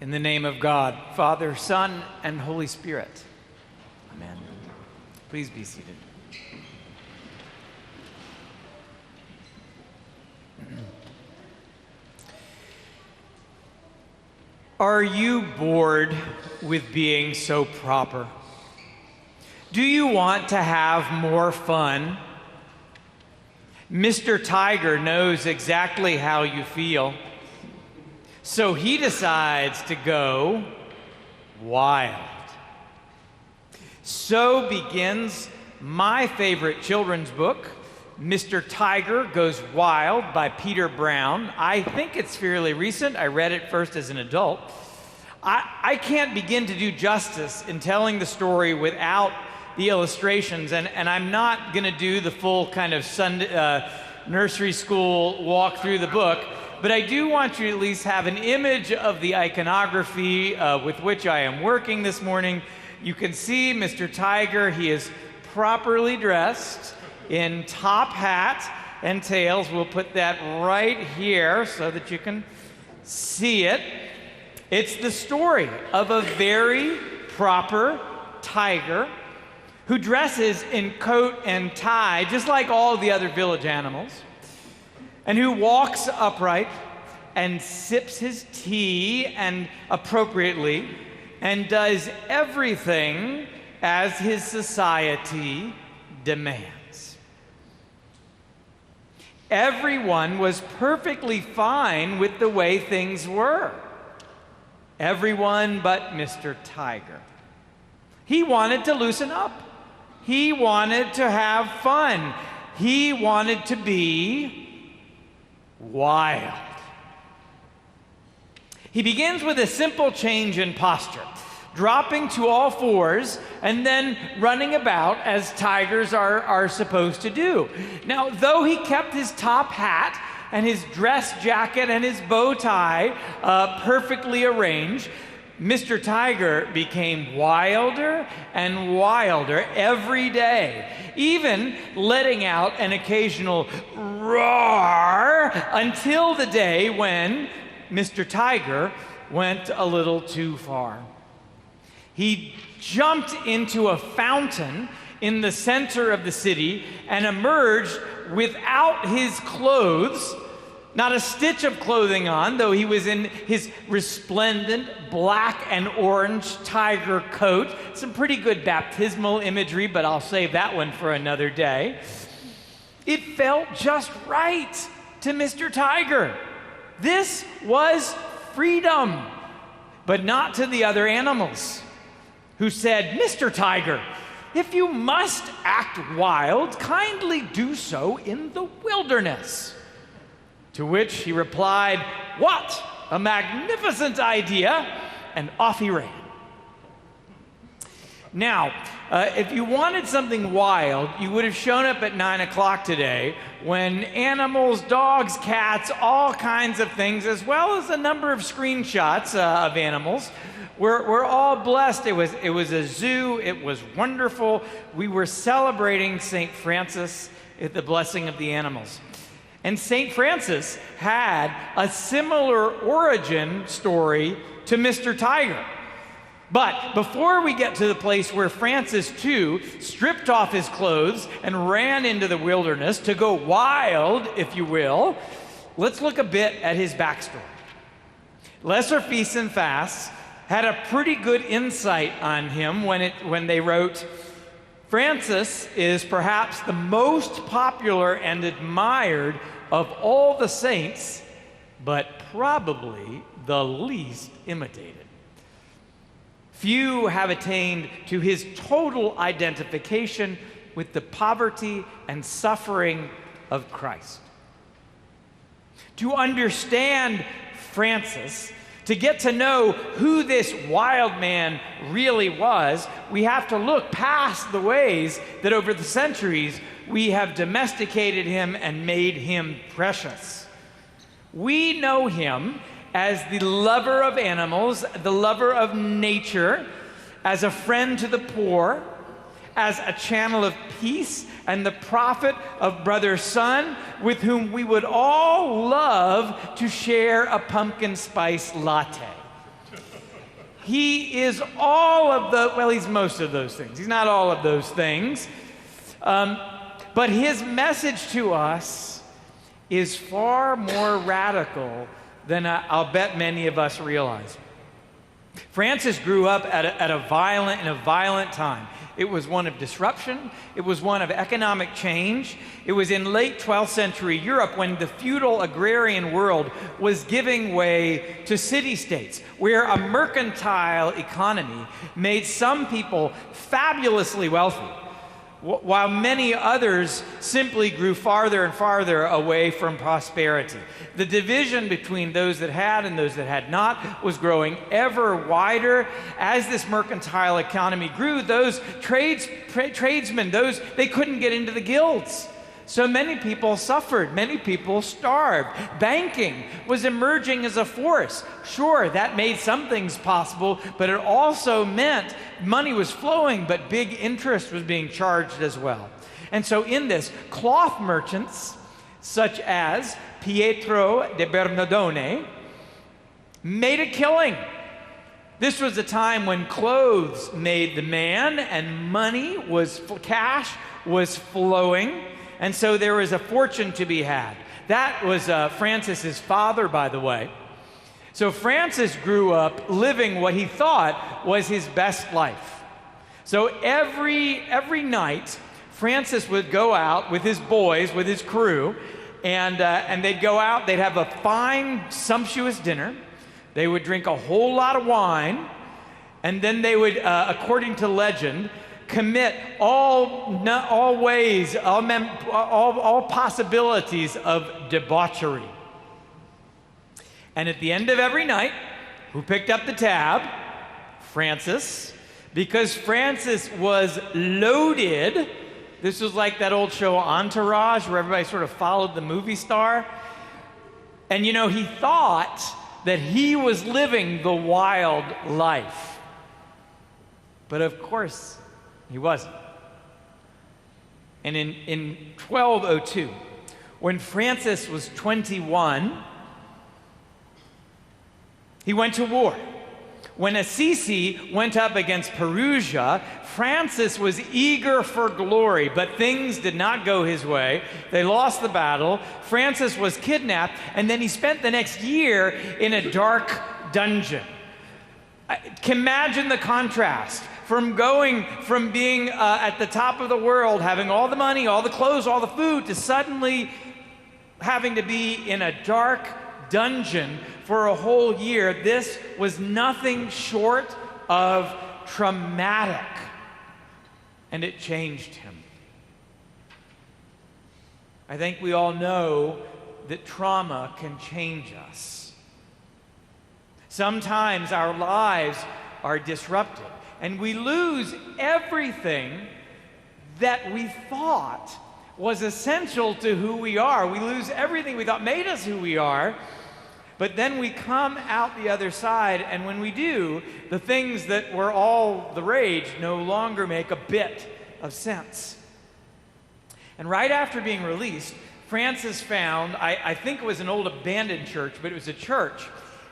In the name of God, Father, Son, and Holy Spirit. Amen. Please be seated. Are you bored with being so proper? Do you want to have more fun? Mr. Tiger knows exactly how you feel. So he decides to go wild. So begins my favorite children's book, Mr. Tiger Goes Wild by Peter Brown. I think it's fairly recent. I read it first as an adult. I can't begin to do justice in telling the story without the illustrations, and I'm not going to do the full kind of Sunday, nursery school walk through the book. But I do want you to at least have an image of the iconography with which I am working this morning. You can see Mr. Tiger. He is properly dressed in top hat and tails. We'll put that right here so that you can see it. It's the story of a very proper tiger who dresses in coat and tie, just like all the other village animals, and who walks upright and sips his tea and appropriately and does everything as his society demands. Everyone was perfectly fine with the way things were. Everyone but Mr. Tiger. He wanted to loosen up. He wanted to have fun. He wanted to be wild. He begins with a simple change in posture, dropping to all fours and then running about as tigers are supposed to do. Now, though he kept his top hat and his dress jacket and his bow tie perfectly arranged, Mr. Tiger became wilder and wilder every day, even letting out an occasional roar until the day when Mr. Tiger went a little too far. He jumped into a fountain in the center of the city and emerged without his clothes, not a stitch of clothing on, though he was in his resplendent black and orange tiger coat. Some pretty good baptismal imagery, but I'll save that one for another day. It felt just right to Mr. Tiger. This was freedom, but not to the other animals, who said, "Mr. Tiger, if you must act wild, kindly do so in the wilderness." To which he replied, "What a magnificent idea," and off he ran. Now, if you wanted something wild, you would have shown up at 9 o'clock today when animals, dogs, cats, all kinds of things, as well as a number of screenshots of animals, we're all blessed. It was a zoo. It was wonderful. We were celebrating St. Francis at the blessing of the animals. And St. Francis had a similar origin story to Mr. Tiger. But before we get to the place where Francis, too, stripped off his clothes and ran into the wilderness to go wild, if you will, let's look a bit at his backstory. Lesser Feasts and Fasts had a pretty good insight on him when they wrote, "Francis is perhaps the most popular and admired of all the saints, but probably the least imitated. Few have attained to his total identification with the poverty and suffering of Christ." To understand Francis, to get to know who this wild man really was, we have to look past the ways that over the centuries we have domesticated him and made him precious. We know him as the lover of animals, the lover of nature, as a friend to the poor, as a channel of peace, and the prophet of Brother Sun, with whom we would all love to share a pumpkin spice latte. He is all of he's most of those things. He's not all of those things. But his message to us is far more radical than I'll bet many of us realize. Francis grew up in a violent time. It was one of disruption. It was one of economic change. It was in late 12th century Europe when the feudal agrarian world was giving way to city-states, where a mercantile economy made some people fabulously wealthy, while many others simply grew farther and farther away from prosperity. The division between those that had and those that had not was growing ever wider. As this mercantile economy grew, those tradesmen, they couldn't get into the guilds. So many people suffered, many people starved. Banking was emerging as a force. Sure, that made some things possible, but it also meant money was flowing, but big interest was being charged as well. And so in this, cloth merchants, such as Pietro de Bernardone, made a killing. This was a time when clothes made the man and cash was flowing. And so there was a fortune to be had. That was Francis's father, by the way. So Francis grew up living what he thought was his best life. So every night, Francis would go out with his boys, with his crew, and they'd go out. They'd have a fine, sumptuous dinner. They would drink a whole lot of wine, and then they would, according to legend, commit all possibilities of debauchery. And at the end of every night, who picked up the tab? Francis. Because Francis was loaded. This was like that old show Entourage, where everybody sort of followed the movie star. And he thought that he was living the wild life. But of course, he wasn't. And in 1202, when Francis was 21, he went to war. When Assisi went up against Perugia, Francis was eager for glory, but things did not go his way. They lost the battle. Francis was kidnapped, and then he spent the next year in a dark dungeon. Imagine the contrast. From being at the top of the world, having all the money, all the clothes, all the food, to suddenly having to be in a dark dungeon for a whole year. This was nothing short of traumatic, and it changed him. I think we all know that trauma can change us. Sometimes our lives are disrupted, and we lose everything that we thought was essential to who we are. We lose everything we thought made us who we are, but then we come out the other side, and when we do, the things that were all the rage no longer make a bit of sense. And right after being released, Francis found, I think it was an old abandoned church, but it was a church,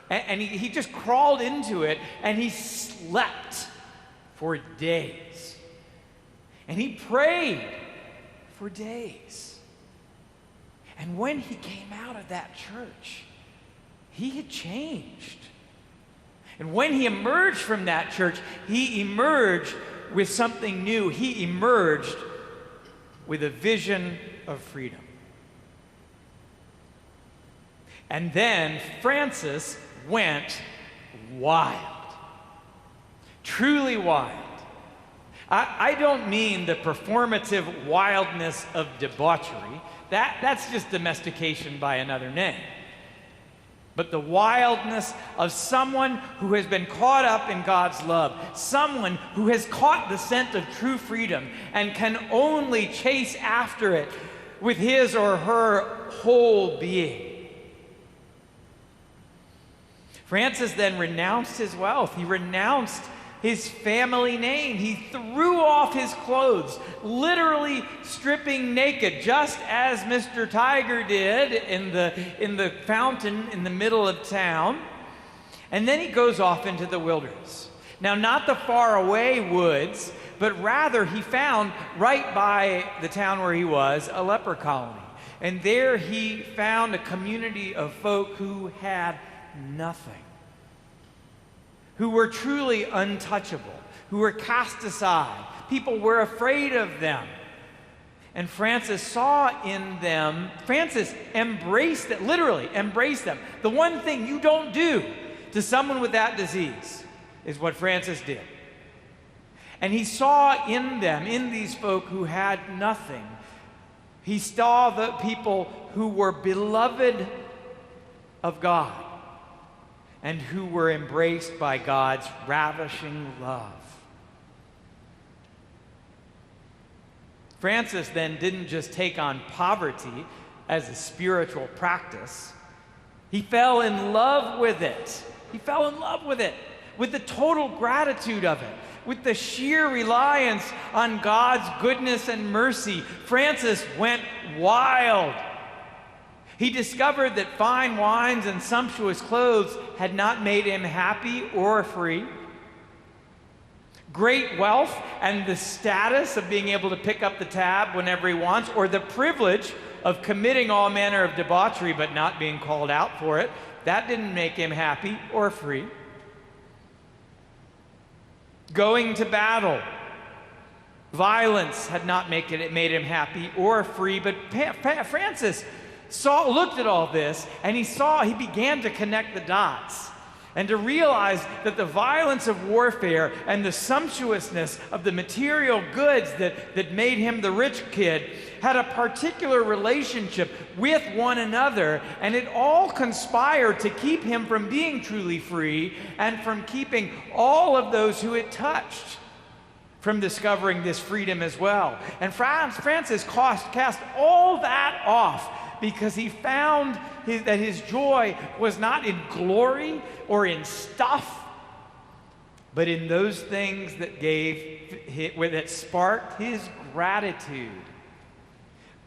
and he just crawled into it, and he slept for days. And he prayed for days. And when he came out of that church, he had changed. And when he emerged from that church, he emerged with something new. He emerged with a vision of freedom. And then Francis went wild. Truly wild. I don't mean the performative wildness of debauchery. That's just domestication by another name. But the wildness of someone who has been caught up in God's love, someone who has caught the scent of true freedom and can only chase after it with his or her whole being. Francis then renounced his wealth. He renounced his family name. He threw off his clothes, literally stripping naked, just as Mr. Tiger did in the fountain in the middle of town. And then he goes off into the wilderness. Now, not the faraway woods, but rather he found right by the town where he was a leper colony. And there he found a community of folk who had nothing, who were truly untouchable, who were cast aside. People were afraid of them. And Francis saw in them, Francis embraced it, literally embraced them. The one thing you don't do to someone with that disease is what Francis did. And he saw in them, in these folk who had nothing, he saw the people who were beloved of God and who were embraced by God's ravishing love. Francis then didn't just take on poverty as a spiritual practice. He fell in love with it. He fell in love with it, with the total gratitude of it, with the sheer reliance on God's goodness and mercy. Francis went wild. He discovered that fine wines and sumptuous clothes had not made him happy or free. Great wealth and the status of being able to pick up the tab whenever he wants, or the privilege of committing all manner of debauchery but not being called out for it, that didn't make him happy or free. Going to battle, violence had not made him happy or free, but Francis looked at all this, and he began to connect the dots and to realize that the violence of warfare and the sumptuousness of the material goods that made him the rich kid had a particular relationship with one another, and it all conspired to keep him from being truly free and from keeping all of those who it touched from discovering this freedom as well. And Francis cast all that off, because he found that his joy was not in glory or in stuff, but in those things that sparked his gratitude.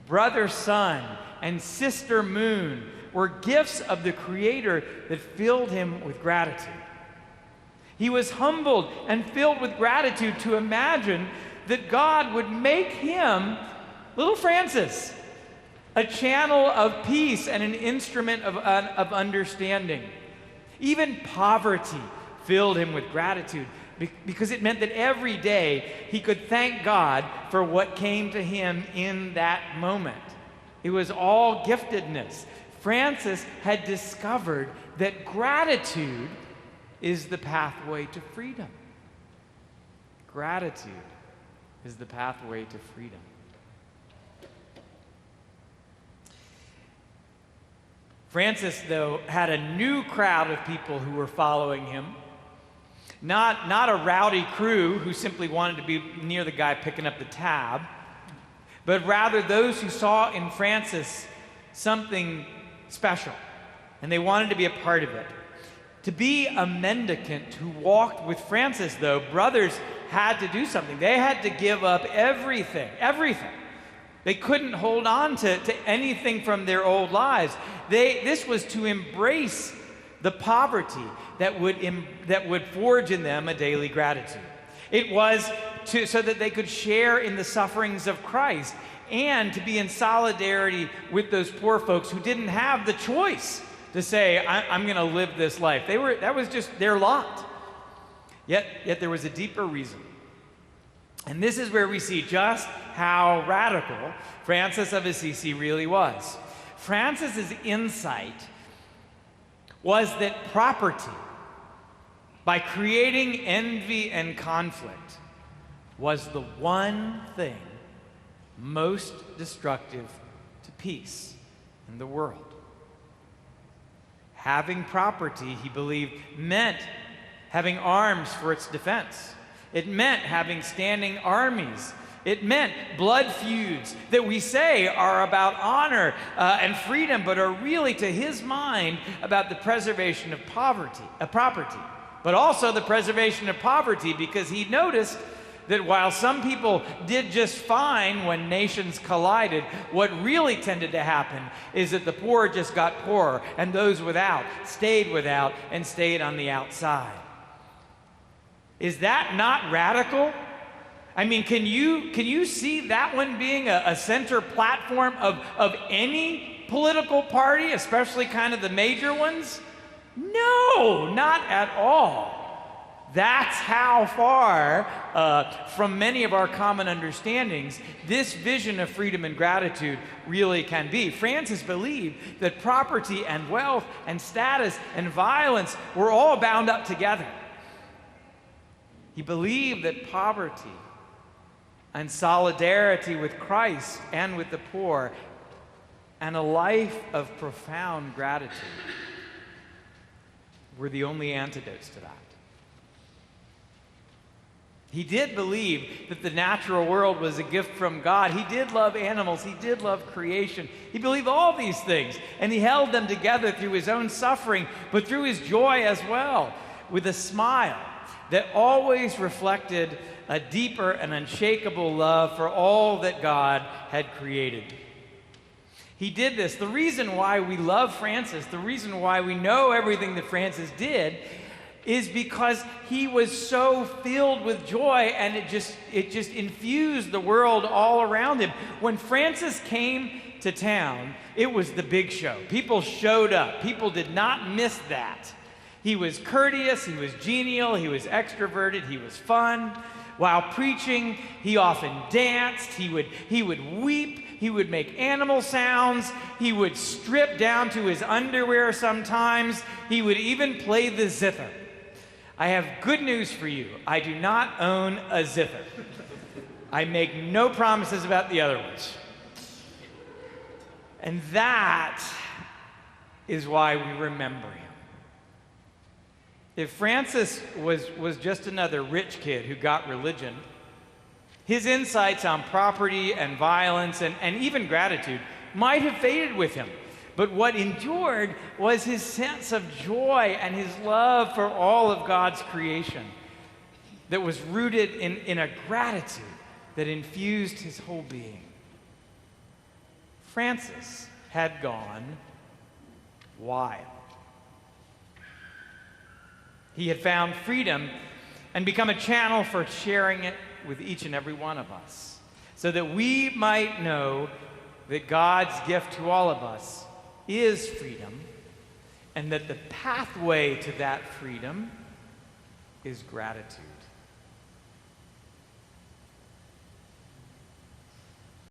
Brother sun and sister moon were gifts of the Creator that filled him with gratitude. He was humbled and filled with gratitude to imagine that God would make him, little Francis, a channel of peace and an instrument of understanding. Even poverty filled him with gratitude, because it meant that every day he could thank God for what came to him in that moment. It was all giftedness. Francis had discovered that gratitude is the pathway to freedom. Gratitude is the pathway to freedom. Francis, though, had a new crowd of people who were following him. Not a rowdy crew who simply wanted to be near the guy picking up the tab, but rather those who saw in Francis something special, and they wanted to be a part of it. To be a mendicant who walked with Francis, though, brothers had to do something. They had to give up everything. They couldn't hold on to anything from their old lives. This was to embrace the poverty that would forge in them a daily gratitude. It was so that they could share in the sufferings of Christ and to be in solidarity with those poor folks who didn't have the choice to say, I'm going to live this life. That was just their lot. Yet there was a deeper reason. And this is where we see just how radical Francis of Assisi really was. Francis's insight was that property, by creating envy and conflict, was the one thing most destructive to peace in the world. Having property, he believed, meant having arms for its defense. It meant having standing armies. It meant blood feuds that we say are about honor and freedom, but are really, to his mind, about the preservation of property, but also the preservation of poverty, because he noticed that while some people did just fine when nations collided, what really tended to happen is that the poor just got poorer, and those without and stayed on the outside. Is that not radical? I mean, can you see that one being a center platform of any political party, especially kind of the major ones? No, not at all. That's how far from many of our common understandings this vision of freedom and gratitude really can be. Francis believed that property and wealth and status and violence were all bound up together. He believed that poverty and solidarity with Christ and with the poor and a life of profound gratitude were the only antidotes to that. He did believe that the natural world was a gift from God. He did love animals. He did love creation. He believed all these things, and he held them together through his own suffering, but through his joy as well, with a smile that always reflected a deeper and unshakable love for all that God had created. He did this. The reason why we love Francis, the reason why we know everything that Francis did, is because he was so filled with joy, and it just infused the world all around him. When Francis came to town, it was the big show. People showed up. People did not miss that. He was courteous, he was genial, he was extroverted, he was fun. While preaching, he often danced, he would weep, he would make animal sounds, he would strip down to his underwear sometimes, he would even play the zither. I have good news for you. I do not own a zither. I make no promises about the other ones. And that is why we remember him. If Francis was just another rich kid who got religion, his insights on property and violence and even gratitude might have faded with him. But what endured was his sense of joy and his love for all of God's creation that was rooted in a gratitude that infused his whole being. Francis had gone wild. He had found freedom and become a channel for sharing it with each and every one of us, so that we might know that God's gift to all of us is freedom, and that the pathway to that freedom is gratitude.